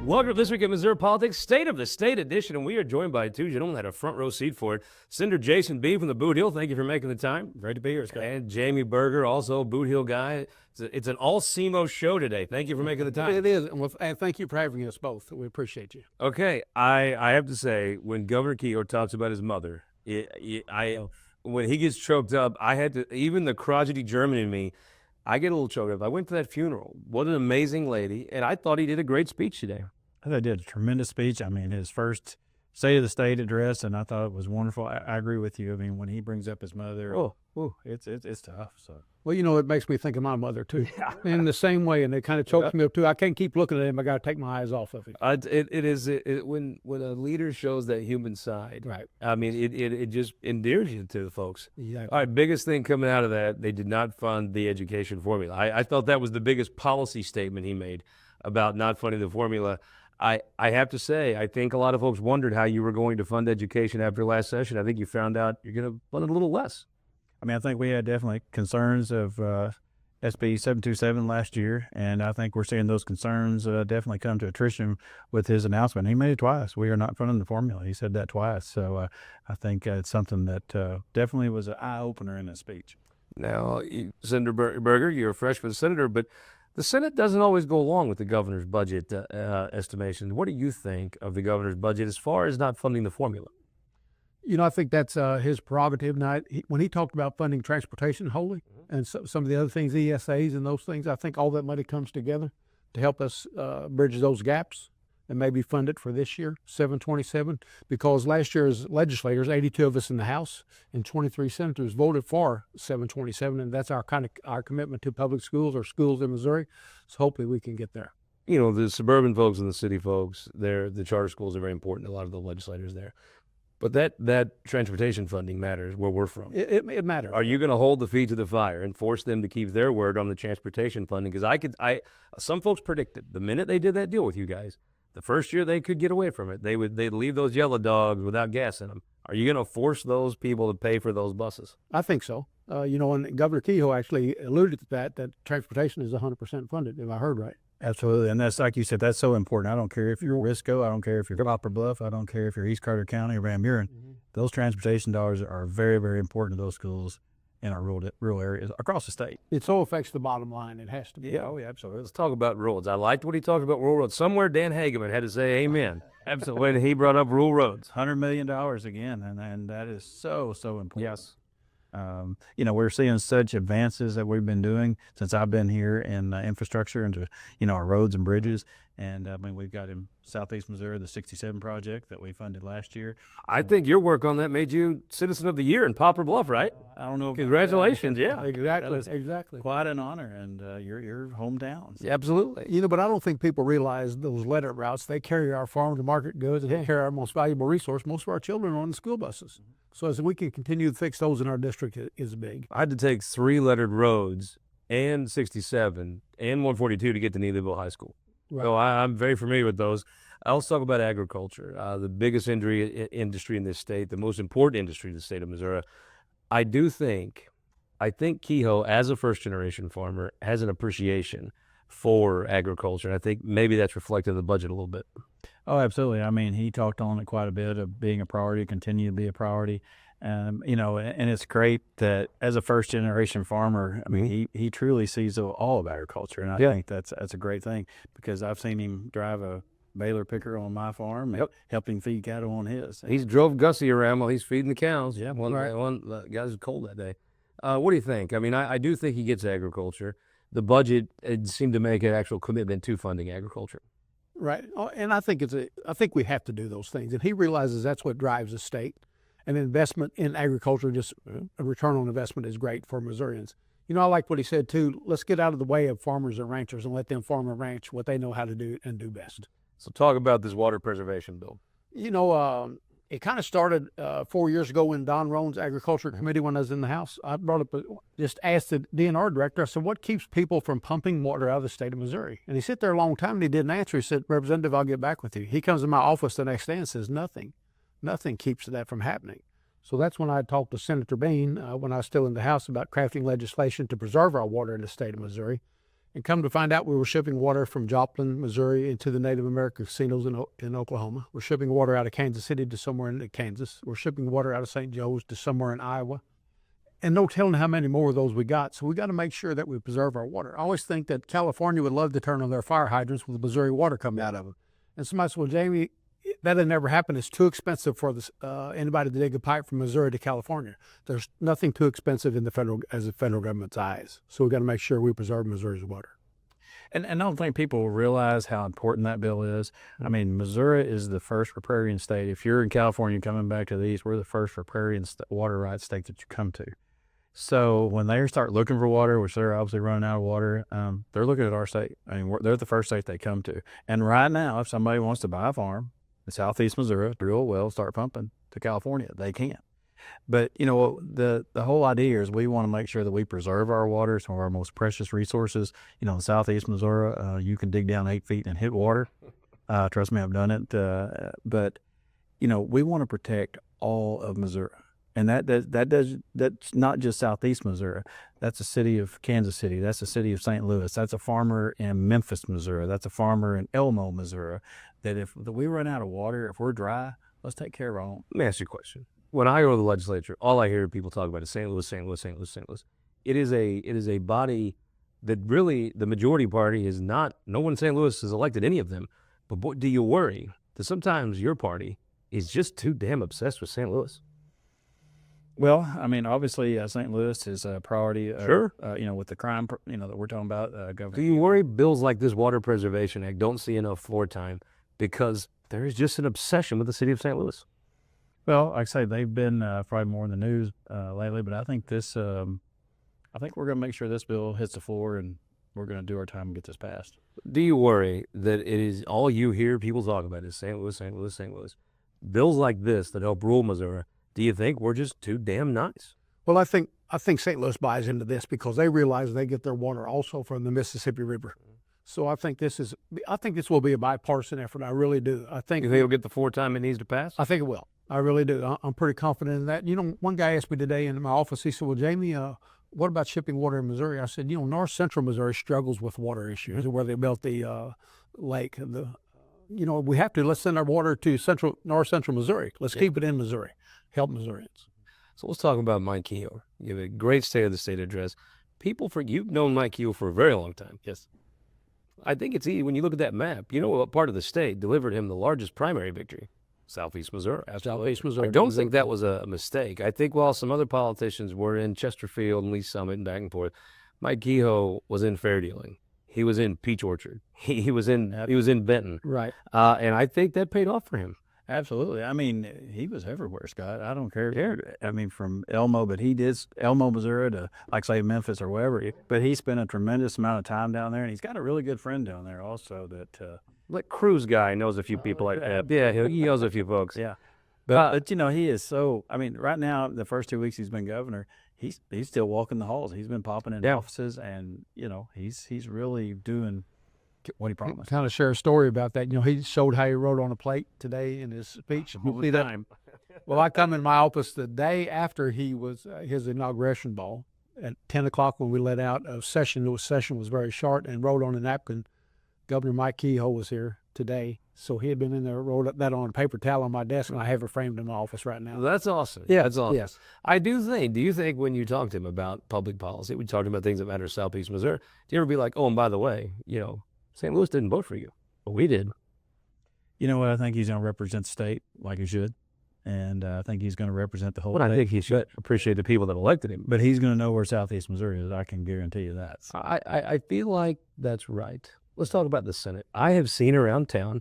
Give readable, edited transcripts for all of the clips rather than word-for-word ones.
Welcome to This Week in Missouri Politics, State of the State edition, and we are joined by two gentlemen that had a front row seat for it. Senator Jason B. from the Boot Hill, thank you for making the time. Great to be here, Scott. And Jamie Berger, also a Boot Hill guy. It's an all-SEMO show today. Thank you for making the time. It is, and thank you for having us both. We appreciate you. Okay, I have to say, when Governor Kehoe talks about his mother, when he gets choked up, I had to, even the crotchety German in me, I get a little choked up. I went to that funeral. What an amazing lady, and I thought he did a great speech today. I thought he did a tremendous speech. I mean, his first State of the State address, and I thought it was wonderful. I agree with you. I mean, when he brings up his mother, it's tough. So. Well, you know, it makes me think of my mother, too, in the same way, and it kind of chokes me up, too. I can't keep looking at him. I got to take my eyes off of him. When a leader shows that human side, right? I mean, it just endears you to the folks. Exactly. All right, biggest thing coming out of that, they did not fund the education formula. I thought that was the biggest policy statement he made about not funding the formula. I have to say, I think a lot of folks wondered how you were going to fund education after last session. I think you found out you're going to fund it a little less. I mean, I think we had definitely concerns of SB 727 last year, and I think we're seeing those concerns definitely come to attrition with his announcement. He made it twice. We are not funding the formula. He said that twice. So I think it's something that definitely was an eye-opener in his speech. Now, Senator Berger, you're a freshman senator, but the Senate doesn't always go along with the governor's budget estimations. What do you think of the governor's budget as far as not funding the formula? You know, I think that's his prerogative. Now, when he talked about funding transportation wholly and some of the other things, ESAs and those things, I think all that money comes together to help us bridge those gaps and maybe fund it for this year, 727, because last year's legislators, 82 of us in the House and 23 senators voted for 727, and that's our commitment to public schools or schools in Missouri. So hopefully we can get there. You know, the suburban folks and the city folks, the charter schools are very important to a lot of the legislators there. But that transportation funding matters where we're from. It matters. Are you going to hold the feet to the fire and force them to keep their word on the transportation funding? Because some folks predicted the minute they did that deal with you guys, the first year they could get away from it. They'd leave those yellow dogs without gas in them. Are you going to force those people to pay for those buses? I think so. You know, and Governor Kehoe actually alluded to that transportation is 100% funded, if I heard right. Absolutely, and that's like you said, that's so important. I don't care if you're Risco, I don't care if you're Copper Bluff, I don't care if you're East Carter County or Van Buren. Mm-hmm. Those transportation dollars are very, very important to those schools in our rural areas across the state. It so affects the bottom line. It has to be. Yeah, absolutely. Let's talk about roads. I liked what he talked about rural roads. Somewhere Dan Hageman had to say amen. Absolutely. When he brought up rural roads. $100 million again, and that is so important. Yes. You know, we're seeing such advances that we've been doing since I've been here in infrastructure into, you know, our roads and bridges. And I mean, we've got in Southeast Missouri, the 67 project that we funded last year. I think your work on that made you Citizen of the Year in Poplar Bluff, right? I don't know. Congratulations. Yeah, exactly. Quite an honor, and your hometown. So. Yeah, absolutely. You know, but I don't think people realize those letter routes. They carry our farm to market goods and they carry our most valuable resource. Most of our children are on the school buses. So as we can continue to fix those in our district is big. I had to take 3 lettered roads and 67 and 142 to get to Neelyville High School. Right. So I'm very familiar with those. I'll talk about agriculture, the biggest industry in this state, the most important industry in the state of Missouri. I think Kehoe, as a first-generation farmer, has an appreciation for agriculture, and I think maybe that's reflected in the budget a little bit. Oh, absolutely. I mean, he talked on it quite a bit of being a priority, continue to be a priority. You know, and it's great that as a first-generation farmer, I mean, he truly sees all of agriculture, and I think that's a great thing because I've seen him drive a baler picker on my farm and helping feed cattle on his. He's drove Gussie around while he's feeding the cows. Yeah, one guy was cold that day. What do you think? I mean, I do think he gets agriculture. The budget seemed to make an actual commitment to funding agriculture. Right, and I think we have to do those things, and he realizes that's what drives the state. And investment in agriculture, just a return on investment is great for Missourians. You know, I like what he said too. Let's get out of the way of farmers and ranchers and let them farm and ranch what they know how to do and do best. So talk about this water preservation bill. You know, it kind of started 4 years ago when Don Roan's agriculture committee, when I was in the House, I brought up, just asked the DNR director, I said, what keeps people from pumping water out of the state of Missouri? And he sat there a long time and he didn't answer. He said, Representative, I'll get back with you. He comes to my office the next day and says, nothing keeps that from happening. So that's when I talked to Senator Bean when I was still in the House about crafting legislation to preserve our water in the state of Missouri. And come to find out, we were shipping water from Joplin, Missouri, into the Native American casinos in Oklahoma. We're shipping water out of Kansas City to somewhere in Kansas. We're shipping water out of St. Joe's to somewhere in Iowa. And no telling how many more of those we got. So we got to make sure that we preserve our water. I always think that California would love to turn on their fire hydrants with Missouri water coming out of them. And somebody said, well, Jamie, that'll never happen. It's too expensive for anybody to dig a pipe from Missouri to California. There's nothing too expensive in the federal government's eyes. So we got to make sure we preserve Missouri's water. And I don't think people realize how important that bill is. I mean, Missouri is the first riparian state. If you're in California coming back to the east, we're the first riparian water rights state that you come to. So when they start looking for water, which they're obviously running out of water, they're looking at our state. I mean, they're the first state they come to. And right now, if somebody wants to buy a farm in southeast Missouri, drill a well, start pumping to California, they can. But, you know, the whole idea is we want to make sure that we preserve our water, some of our most precious resources. You know, in southeast Missouri, you can dig down 8 feet and hit water. Trust me, I've done it. But, you know, we want to protect all of Missouri. And that's not just southeast Missouri. That's the city of Kansas City. That's the city of St. Louis. That's a farmer in Memphis, Missouri. That's a farmer in Elmo, Missouri. That if we run out of water, if we're dry, let's take care of our own. Let me ask you a question. When I go to the legislature, all I hear people talk about is St. Louis, St. Louis, St. Louis, St. Louis. It is a body that really the majority party is not. No one in St. Louis has elected any of them. But boy, do you worry that sometimes your party is just too damn obsessed with St. Louis? Well, I mean, obviously, St. Louis is a priority. Sure. You know, with the crime, that we're talking about, Governor. Do you worry bills like this Water Preservation Act don't see enough floor time because there is just an obsession with the city of St. Louis? Well, like I say, they've been probably more in the news lately, but I think this. I think we're going to make sure this bill hits the floor, and we're going to do our time and get this passed. Do you worry that it is all you hear people talk about is St. Louis, St. Louis, St. Louis? Bills like this that help rule Missouri. Do you think we're just too damn nice? Well, I think St. Louis buys into this because they realize they get their water also from the Mississippi River. So I think this will be a bipartisan effort. I really do. You think it'll get the floor time it needs to pass? I think it will. I really do. I'm pretty confident in that. You know, one guy asked me today in my office, he said, well, Jamie, what about shipping water in Missouri? I said, you know, north central Missouri struggles with water issues where they built the lake. Let's send our water to north central Missouri. Let's keep it in Missouri. Help Missourians. So let's talk about Mike Kehoe. You have a great State of the State address. You've known Mike Kehoe for a very long time. Yes. I think it's easy when you look at that map. You know what part of the state delivered him the largest primary victory? Southeast Missouri. Southeast Missouri. I don't think that was a mistake. I think while some other politicians were in Chesterfield and Lee Summit and back and forth, Mike Kehoe was in fair dealing. He was in Peach Orchard. He was in Benton. Right. And I think that paid off for him. Absolutely. I mean, he was everywhere, Scott. I don't care. Yeah. I mean, from Elmo, but he did Elmo, Missouri to, like, say, Memphis or wherever. But he spent a tremendous amount of time down there, and he's got a really good friend down there also that Like Cruz guy knows a few people like that. Yeah, he knows a few folks. Yeah. But you know, he is so, I mean, right now, the first 2 weeks he's been governor, he's still walking the halls. He's been popping in offices, and, you know, he's really doing what he promised. Kind of share a story about that. You know, he showed how he wrote on a plate today in his speech. All the time. Well, I come in my office the day after he was his inauguration ball at 10 o'clock when we let out a session. The session was very short, and wrote on a napkin, Governor Mike Kehoe was here today. So he had been in there, wrote that on a paper towel on my desk, and I have it framed in my office right now. That's awesome. Yeah, that's awesome. Yes. Do you think when you talk to him about public policy, we talked about things that matter to Southeast Missouri, do you ever be like, oh, and by the way, you know, St. Louis didn't vote for you, but we did? You know what? I think he's going to represent the state like he should. And I think he's going to represent the whole state. I think he should appreciate the people that elected him. But he's going to know where Southeast Missouri is. I can guarantee you that. So. I feel like that's right. Let's talk about the Senate. I have seen around town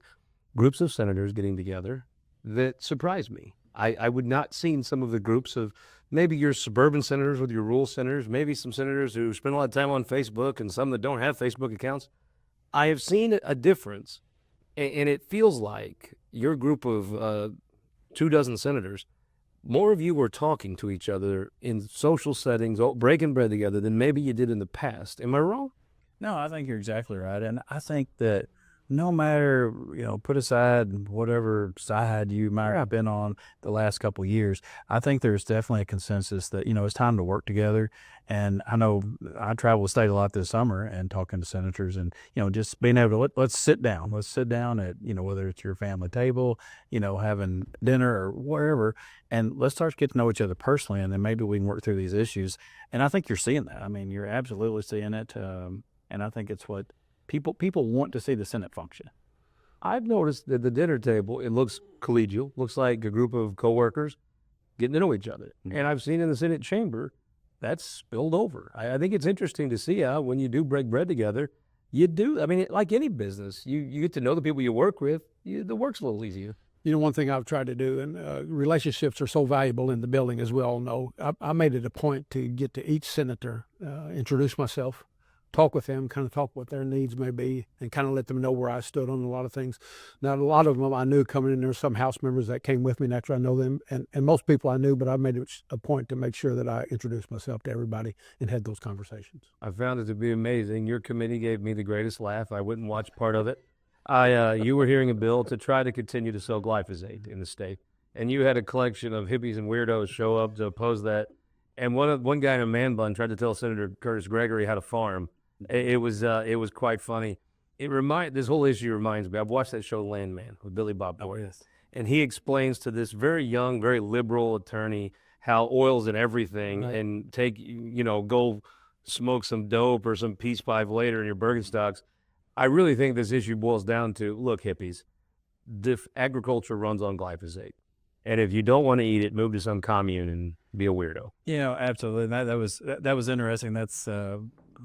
groups of senators getting together that surprised me. I would not seen some of the groups of maybe your suburban senators with your rural senators, maybe some senators who spend a lot of time on Facebook and some that don't have Facebook accounts. I have seen a difference, and it feels like your group of 24 senators, more of you were talking to each other in social settings, breaking bread together than maybe you did in the past. Am I wrong? No, I think you're exactly right. And I think that no matter, put aside whatever side you might have been on the last couple of years, I think there's definitely a consensus that, it's time to work together. And I know I travel the state a lot this summer and talking to senators and, just being able to let's sit down. Let's sit down at, whether it's your family table, having dinner or wherever, and let's start to get to know each other personally, and then maybe we can work through these issues. And I think you're seeing that. I mean, you're absolutely seeing it. And I think it's what people want to see the Senate function. I've noticed at the dinner table, it looks collegial, looks like a group of coworkers getting to know each other. Mm-hmm. And I've seen in the Senate chamber, that's spilled over. I think it's interesting to see how when you do break bread together, you do. I mean, like any business, you get to know the people you work with. The work's a little easier. One thing I've tried to do, and relationships are so valuable in the building, as we all know. I made it a point to get to each senator, introduce myself, talk with them, kind of talk what their needs may be, and kind of let them know where I stood on a lot of things. Now, a lot of them I knew coming in. There were some House members that came with me after I know them, and most people I knew, but I made it a point to make sure that I introduced myself to everybody and had those conversations. I found it to be amazing. Your committee gave me the greatest laugh. I wouldn't watch part of it. You were hearing a bill to try to continue to sell glyphosate in the state, and you had a collection of hippies and weirdos show up to oppose that. And one guy in a man bun tried to tell Senator Curtis Gregory how to farm. It was quite funny. This whole issue reminds me. I've watched that show Landman with Billy Bob Thornton. Oh, yes. And he explains to this very young, very liberal attorney how oil's in everything, Right. and go smoke some dope or some peace pipe later in your Birkenstocks. I really think this issue boils down to, look, hippies, agriculture runs on glyphosate. And if you don't want to eat it, move to some commune and be a weirdo. Absolutely. That was interesting. That's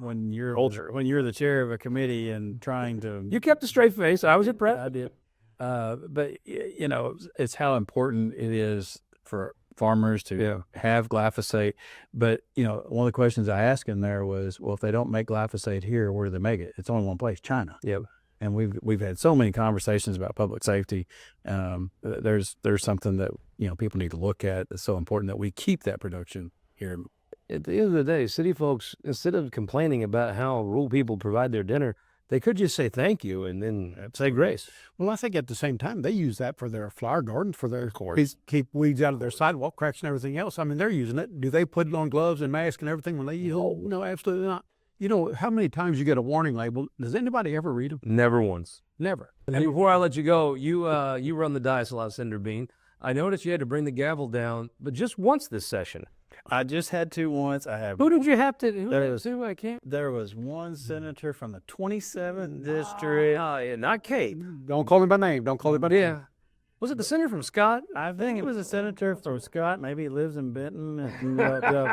when you're the chair of a committee and trying to. You kept a straight face. I was impressed. I did. But it's how important it is for farmers to have glyphosate. But one of the questions I asked in there was, well, if they don't make glyphosate here, where do they make it? It's only one place, China. Yep. And we've had so many conversations about public safety. There's something that people need to look at. It's so important that we keep that production here. At the end of the day, city folks, instead of complaining about how rural people provide their dinner, they could just say thank you and then say grace. Well, I think at the same time, they use that for their flower garden, for their keep weeds out of their sidewalk cracks and everything else. I mean, they're using it. Do they put it on gloves and masks and everything when they use it? Oh, no, absolutely not. How many times you get a warning label? Does anybody ever read them? Never once. Never. And before I let you go, you run the dice a lot, Senator Bean. I noticed you had to bring the gavel down, but just once this session. I just had to once. Who did you have to? Who I can't. There was one senator from the 27th district. Not Kate. Don't call him by name. Don't call him by name. Yeah. Was it the senator from Scott? I think it was a senator from Scott. Maybe he lives in Benton.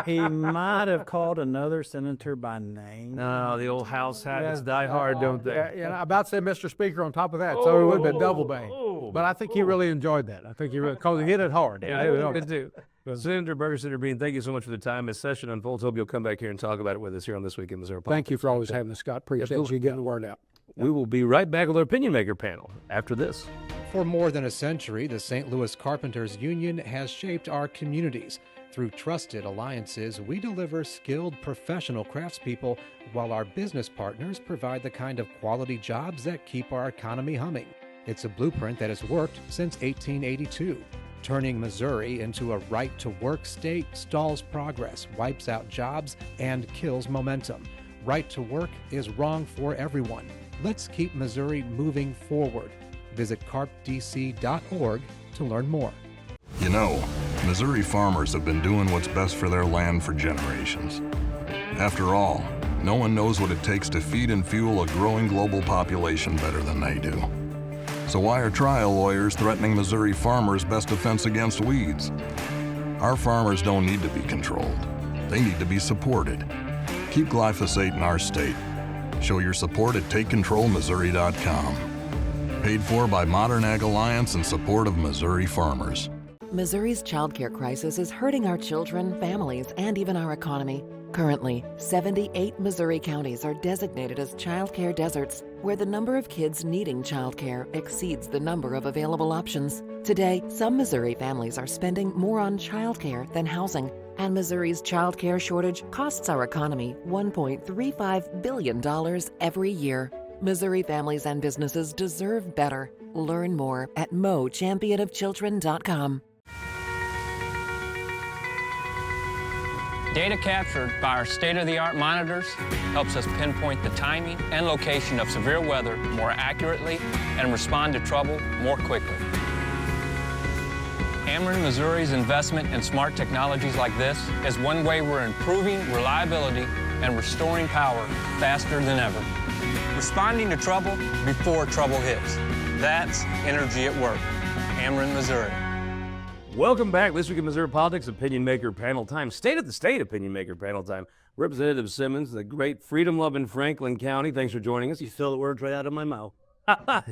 He might have called another senator by name. No, the old house habits die hard, don't they? Yeah, about to say Mr. Speaker on top of that, so it would have been double bang. But I think he really enjoyed that. I think because he hit it hard. Yeah, I did too. Senator Berger, Senator Bean, thank you so much for the time. As session unfolds, hope you'll come back here and talk about it with us here on This Week in Missouri Politics. Thank you for always having us, Scott. Appreciate you getting the word out. We will be right back with our Opinion Maker panel after this. For more than a century, the St. Louis Carpenters Union has shaped our communities. Through trusted alliances, we deliver skilled professional craftspeople while our business partners provide the kind of quality jobs that keep our economy humming. It's a blueprint that has worked since 1882. Turning Missouri into a right-to-work state stalls progress, wipes out jobs, and kills momentum. Right to work is wrong for everyone. Let's keep Missouri moving forward. Visit carpdc.org to learn more. Missouri farmers have been doing what's best for their land for generations. After all, no one knows what it takes to feed and fuel a growing global population better than they do. So why are trial lawyers threatening Missouri farmers' best defense against weeds? Our farmers don't need to be controlled. They need to be supported. Keep glyphosate in our state. Show your support at TakeControlMissouri.com. Paid for by Modern Ag Alliance in support of Missouri farmers. Missouri's childcare crisis is hurting our children, families, and even our economy. Currently, 78 Missouri counties are designated as childcare deserts, where the number of kids needing childcare exceeds the number of available options. Today, some Missouri families are spending more on childcare than housing, and Missouri's childcare shortage costs our economy $1.35 billion every year. Missouri families and businesses deserve better. Learn more at mochampionofchildren.com. Data captured by our state-of-the-art monitors helps us pinpoint the timing and location of severe weather more accurately and respond to trouble more quickly. Ameren, Missouri's investment in smart technologies like this is one way we're improving reliability and restoring power faster than ever. Responding to trouble before trouble hits. That's energy at work. Ameren, Missouri. Welcome back. This week in Missouri Politics, Opinion Maker Panel Time. State of the State Opinion Maker Panel Time. Representative Simmons, the great freedom-loving Franklin County. Thanks for joining us. You stole the words right out of my mouth.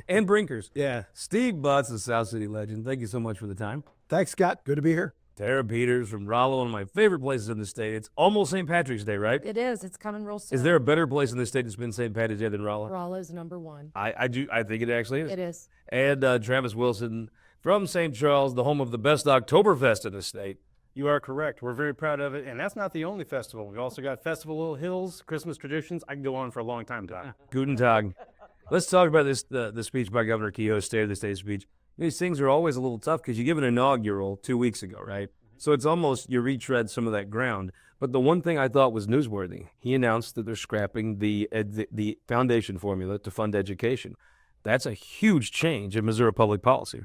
And Brinkers. Yeah. Steve Butz, the South City legend. Thank you so much for the time. Thanks, Scott. Good to be here. Tara Peters from Rollo, one of my favorite places in the state. It's almost St. Patrick's Day, right? It is. It's coming real soon. Is there a better place in the state to spend St. Patrick's Day than Rollo? Rolla's number one. I think it actually is. It is. And Travis Wilson from St. Charles, the home of the best Oktoberfest in the state. You are correct. We're very proud of it. And that's not the only festival. We've also got Festival Hills, Christmas traditions. I can go on for a long time, Todd. Guten Tag. Let's talk about this the speech by Governor Kehoe, State of the State speech. These things are always a little tough because you give an inaugural 2 weeks ago, right? So it's almost you retread some of that ground. But the one thing I thought was newsworthy, he announced that they're scrapping the foundation formula to fund education. That's a huge change in Missouri public policy.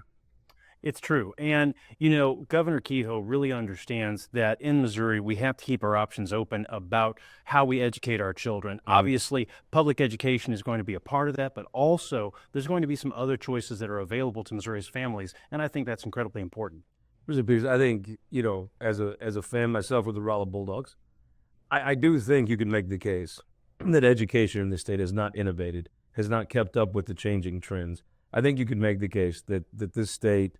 It's true. And, you know, Governor Kehoe really understands that in Missouri, we have to keep our options open about how we educate our children. Obviously, public education is going to be a part of that, but also there's going to be some other choices that are available to Missouri's families. And I think that's incredibly important. I think, you know, as a fan myself with the Rolla Bulldogs, I do think you can make the case that education in the state has not innovated, has not kept up with the changing trends. I think you could make the case that this state,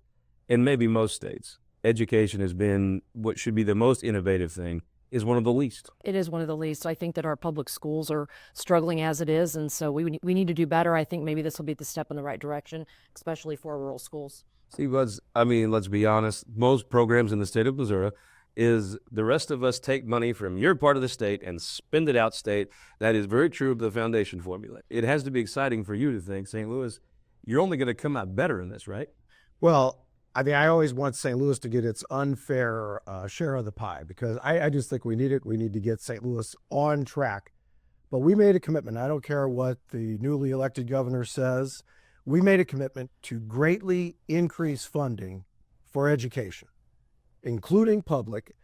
and maybe most states, education has been what should be the most innovative thing, is one of the least. It is one of the least. I think that our public schools are struggling as it is, and so we need to do better. I think maybe this will be the step in the right direction, especially for our rural schools. See, Butz, I mean, let's be honest, most programs in the state of Missouri is the rest of us take money from your part of the state and spend it out state. That is very true of the foundation formula. It has to be exciting for you to think, St. Louis, you're only going to come out better in this, right? Well, I mean, I always want St. Louis to get its unfair share of the pie because I just think we need it. We need to get St. Louis on track. But we made a commitment. I don't care what the newly elected governor says. We made a commitment to greatly increase funding for education, including public.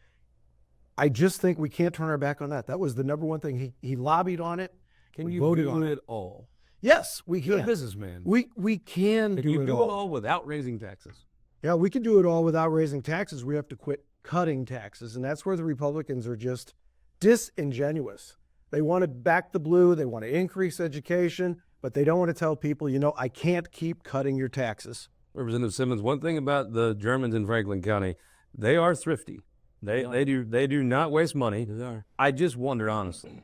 I just think we can't turn our back on that. That was the number one thing. He lobbied on it. Can you voted do on it all? Yes, we You're a can. businessman. We Can can do you it do all. it all without raising taxes? Yeah, we can do it all without raising taxes. We have to quit cutting taxes. And that's where the Republicans are just disingenuous. They want to back the blue. They want to increase education, but they don't want to tell people, you know, I can't keep cutting your taxes. Representative Simmons, one thing about the Germans in Franklin County, they are thrifty. They do not waste money. They are. I just wonder, honestly,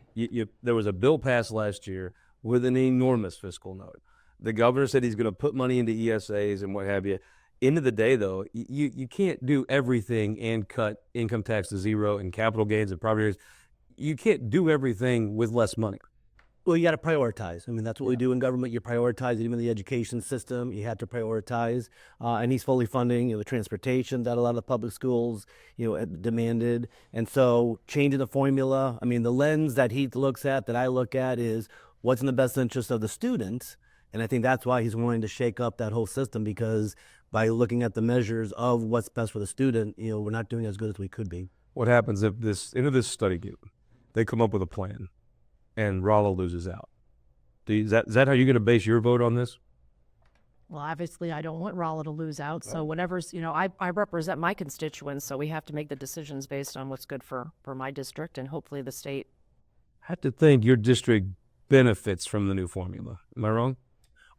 there was a bill passed last year with an enormous fiscal note. The governor said he's going to put money into ESAs and what have you. End of the day, though, you can't do everything and cut income tax to zero and capital gains and property rates. You can't do everything with less money. Well, you got to prioritize. I mean, that's what we do in government. You prioritize, even the education system. You have to prioritize. And he's fully funding, the transportation that a lot of the public schools, demanded. And so changing the formula, I mean, the lens that he looks at, that I look at, is what's in the best interest of the students. And I think that's why he's willing to shake up that whole system, because by looking at the measures of what's best for the student, we're not doing as good as we could be. What happens if into this study they come up with a plan and Rollo loses out? Is that how you're going to base your vote on this? Well, obviously, I don't want Rolla to lose out. So whatever's, I represent my constituents, so we have to make the decisions based on what's good for my district and hopefully the state. I have to think your district benefits from the new formula. Am I wrong?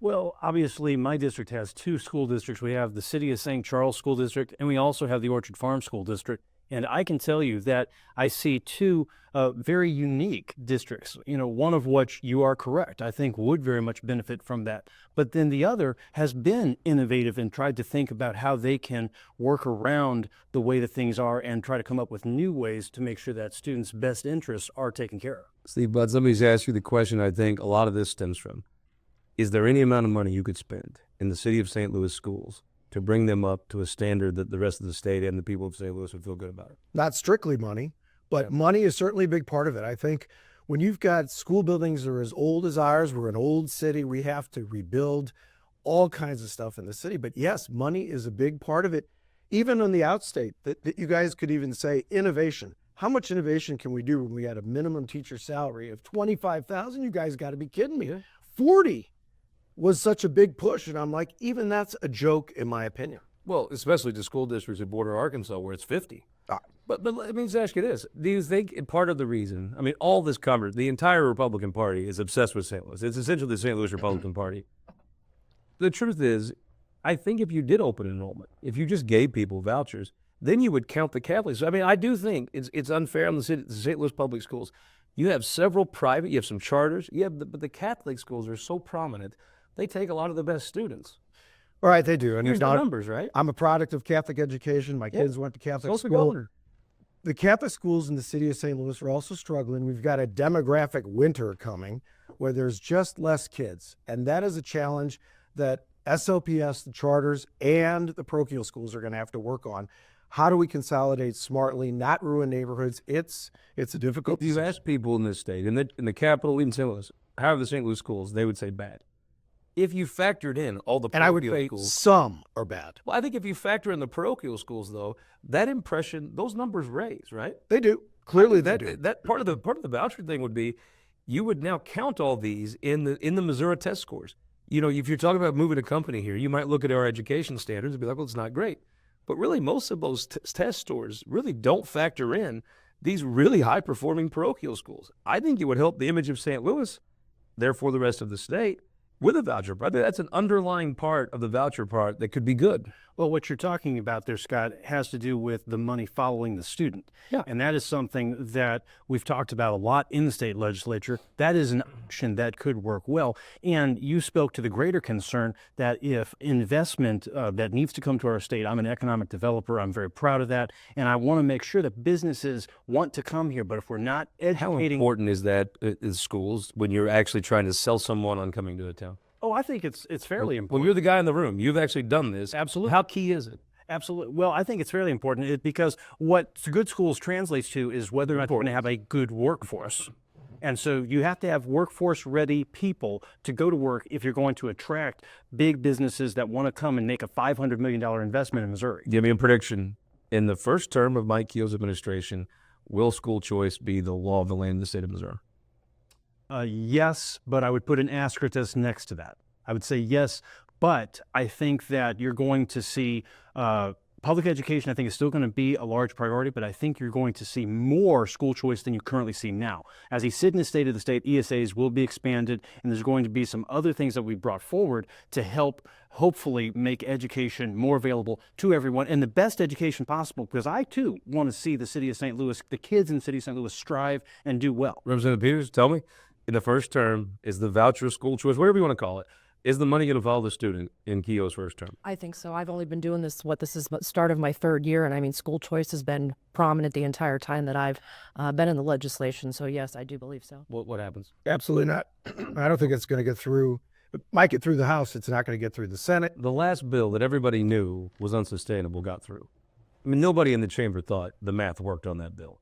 Well, obviously, my district has two school districts. We have the City of St. Charles School District, and we also have the Orchard Farm School District. And I can tell you that I see two very unique districts, one of which, you are correct, I think would very much benefit from that. But then the other has been innovative and tried to think about how they can work around the way that things are and try to come up with new ways to make sure that students' best interests are taken care of. Steve Butz, let me just ask you the question I think a lot of this stems from. is there any amount of money you could spend in the city of St. Louis schools to bring them up to a standard that the rest of the state and the people of St. Louis would feel good about it? Not strictly money, but money is certainly a big part of it. I think when you've got school buildings that are as old as ours, we're an old city, we have to rebuild all kinds of stuff in the city. But yes, money is a big part of it. Even on the outstate, that you guys could even say innovation. How much innovation can we do when we had a minimum teacher salary of $25,000? You guys got to be kidding me. 40 was such a big push. And I'm like, even that's a joke in my opinion. Well, especially to school districts that border Arkansas where it's 50. But let me just ask you this. Do you think part of the reason, I mean, all this coverage, the entire Republican Party is obsessed with St. Louis. It's essentially the St. Louis Republican Party. The truth is, I think if you did open enrollment, if you just gave people vouchers, then you would count the Catholics. I mean, I do think it's unfair on the St. Louis public schools. You have several private, you have some charters, but the Catholic schools are so prominent, they take a lot of the best students. All right, they do. And Here's the numbers, right? I'm a product of Catholic education. My kids went to Catholic So's the school. governor. The Catholic schools in the city of St. Louis are also struggling. We've got a demographic winter coming where there's just less kids. And that is a challenge that SLPS, the charters, and the parochial schools are going to have to work on. How do we consolidate smartly, not ruin neighborhoods? It's a difficult If you decision. ask people in this state, in the capital, even St. Louis, how are the St. Louis schools? They would say bad. If you factored in all the And I would parochial say schools, some are bad. well, I think if you factor in the parochial schools, though, that impression, those numbers raise, right? They do. Clearly they do. That part of the voucher thing would be, you would now count all these in the Missouri test scores. You know, if you're talking about moving a company here, you might look at our education standards and be like, well, it's not great. But really, most of those test scores really don't factor in these really high-performing parochial schools. I think it would help the image of St. Louis, therefore the rest of the state, with a voucher. I think that's an underlying part of the voucher part that could be good. Well, what you're talking about there, Scott, has to do with the money following the student. Yeah. And that is something that we've talked about a lot in the state legislature. That is an option that could work well. And you spoke to the greater concern that if investment that needs to come to our state, I'm an economic developer, I'm very proud of that, and I want to make sure that businesses want to come here. But if we're not How educating... important is that in schools when you're actually trying to sell someone on coming to a town? Oh, I think it's fairly important. When you're the guy in the room, you've actually done this. Absolutely. How key is it? Absolutely. Well, I think it's fairly important because what good schools translates to is whether or not we're going to have a good workforce. And so you have to have workforce-ready people to go to work if you're going to attract big businesses that want to come and make a $500 million investment in Missouri. Give me a prediction. In the first term of Mike Kehoe's administration, will school choice be the law of the land in the state of Missouri? Yes, but I would put an asterisk next to that. I would say yes, but I think that you're going to see public education, I think, is still going to be a large priority, but I think you're going to see more school choice than you currently see now. As he said in the State of the State, ESAs will be expanded, and there's going to be some other things that we brought forward to help hopefully make education more available to everyone and the best education possible, because I, too, want to see the city of St. Louis, the kids in the city of St. Louis strive and do well. Representative Peters, tell me, in the first term, is the voucher school choice, whatever you want to call it, is the money going to follow the student in Kehoe's first term? I think so. I've only been doing this, this is the start of my third year, and I mean, school choice has been prominent the entire time that I've been in the legislation. So yes, I do believe so. What happens? Absolutely not. I don't think it's going to get through. It might get through the House. It's not going to get through the Senate. The last bill that everybody knew was unsustainable got through. I mean, nobody in the chamber thought the math worked on that bill.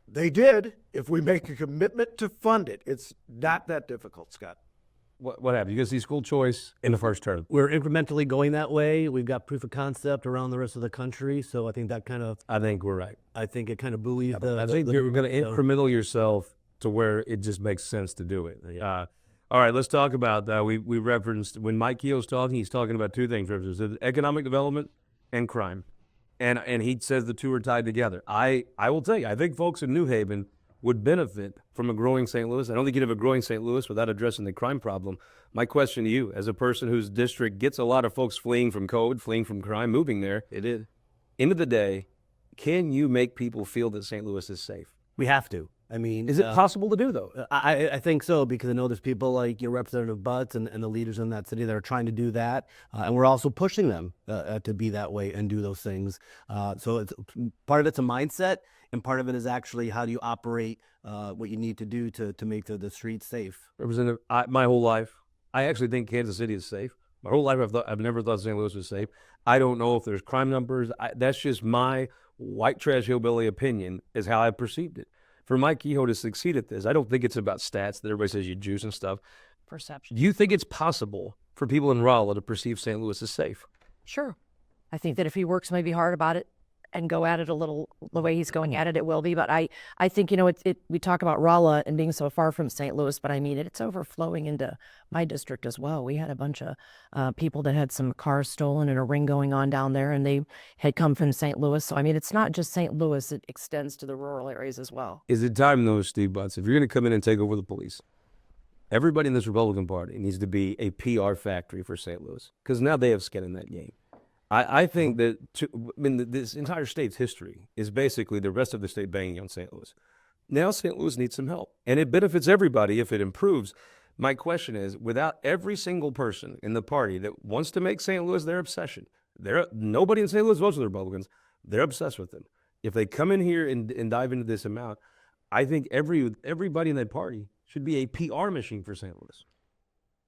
They did if we make a commitment to fund it. It's not that difficult, Scott. What happened? You going to see school choice in the first term? We're incrementally going that way. We've got proof of concept around the rest of the country, so I think that kind of, I think we're right. I think it kind of buoys I think you're going to incremental yourself to where it just makes sense to do it. All right, let's talk about we referenced when Mike Kehoe's talking, he's talking about two things, economic development and crime. And he says the two are tied together. I will tell you, I think folks in New Haven would benefit from a growing St. Louis. I don't think you'd have a growing St. Louis without addressing the crime problem. My question to you, as a person whose district gets a lot of folks fleeing from code, fleeing from crime, moving there, It is. end of the day, can you make people feel that St. Louis is safe? We have to. I mean, Is it possible to do, though? I think so, because I know there's people like your Representative Butz and the leaders in that city that are trying to do that, and we're also pushing them to be that way and do those things. So it's part of it's a mindset, and part of it is actually how do you operate what you need to do to make the streets safe. Representative, my whole life, I actually think Kansas City is safe. My whole life, I've never thought St. Louis was safe. I don't know if there's crime numbers. That's just my white trash hillbilly opinion, is how I perceived it. For Mike Kehoe to succeed at this, I don't think it's about stats that everybody says you juice and stuff. Perception. Do you think it's possible for people in Rolla to perceive St. Louis as safe? Sure. I think that if he works maybe hard about it and go at it a little the way he's going at it, it will be. But I think, we talk about Rolla and being so far from St. Louis, but I mean, it's overflowing into my district as well. We had a bunch of people that had some cars stolen and a ring going on down there, and they had come from St. Louis. So, I mean, it's not just St. Louis. It extends to the rural areas as well. Is it time, though, Steve Butz, if you're going to come in and take over the police, everybody in this Republican Party needs to be a PR factory for St. Louis, because now they have skin in that game. I think that this entire state's history is basically the rest of the state banging on St. Louis. Now St. Louis needs some help, and it benefits everybody if it improves. My question is, without every single person in the party that wants to make St. Louis their obsession, nobody in St. Louis votes with the Republicans. They're obsessed with them. If they come in here and dive into this amount, I think everybody in that party should be a PR machine for St. Louis.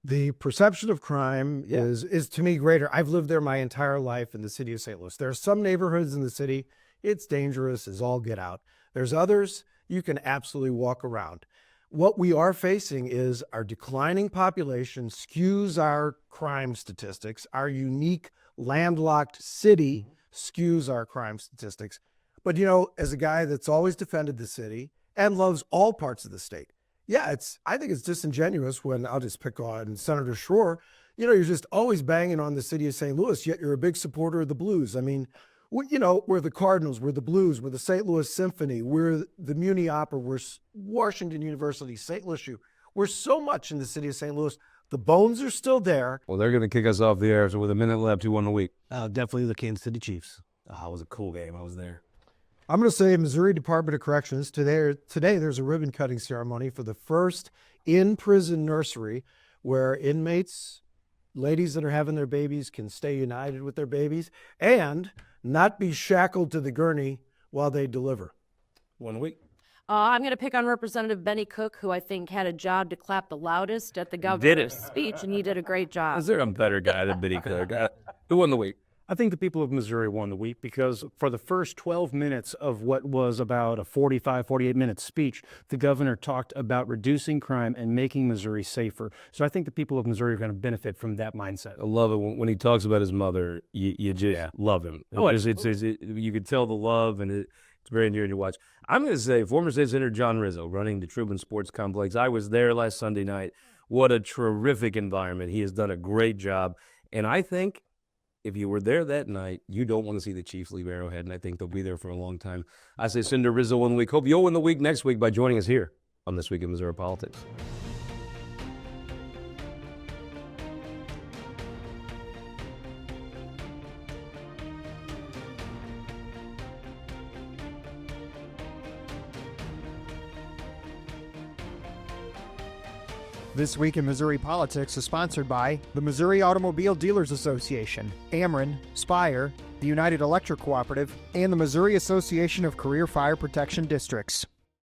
The perception of crime is to me greater. I've lived there my entire life in the city of St. Louis. There are some neighborhoods in the city, it's dangerous as all get out. There's others you can absolutely walk around. What we are facing is our declining population skews our crime statistics. Our unique landlocked city skews our crime statistics. But, as a guy that's always defended the city and loves all parts of the state, I think it's disingenuous when I'll just pick on Senator Schroer. You're just always banging on the city of St. Louis, yet you're a big supporter of the Blues. I mean, we're the Cardinals, we're the Blues, we're the St. Louis Symphony, we're the Muni Opera, we're Washington University, St. Louis U. We're so much in the city of St. Louis. The bones are still there. Well, they're going to kick us off the air, so with a minute left, who won the week? Definitely the Kansas City Chiefs. It was a cool game. I was there. I'm going to say Missouri Department of Corrections. Today there's a ribbon cutting ceremony for the first in-prison nursery where inmates, ladies that are having their babies, can stay united with their babies and not be shackled to the gurney while they deliver. 1 week. I'm going to pick on Representative Benny Cook, who I think had a job to clap the loudest at the governor's speech, and he did a great job. Is there a better guy than Benny Cook? Who won the week? I think the people of Missouri won the week because for the first 12 minutes of what was about a 48-minute speech, the governor talked about reducing crime and making Missouri safer. So I think the people of Missouri are going to benefit from that mindset. I love it when he talks about his mother. You just love him. You could tell the love, and it's very endearing to watch. I'm going to say former state senator John Rizzo running the Truman Sports Complex. I was there last Sunday night. What a terrific environment. He has done a great job, and I think if you were there that night, you don't want to see the Chiefs leave Arrowhead, and I think they'll be there for a long time. I say Senator Rizzo won the week. Hope you'll win the week next week by joining us here on This Week in Missouri Politics. This Week in Missouri Politics is sponsored by the Missouri Automobile Dealers Association, Ameren, Spire, the United Electric Cooperative, and the Missouri Association of Career Fire Protection Districts.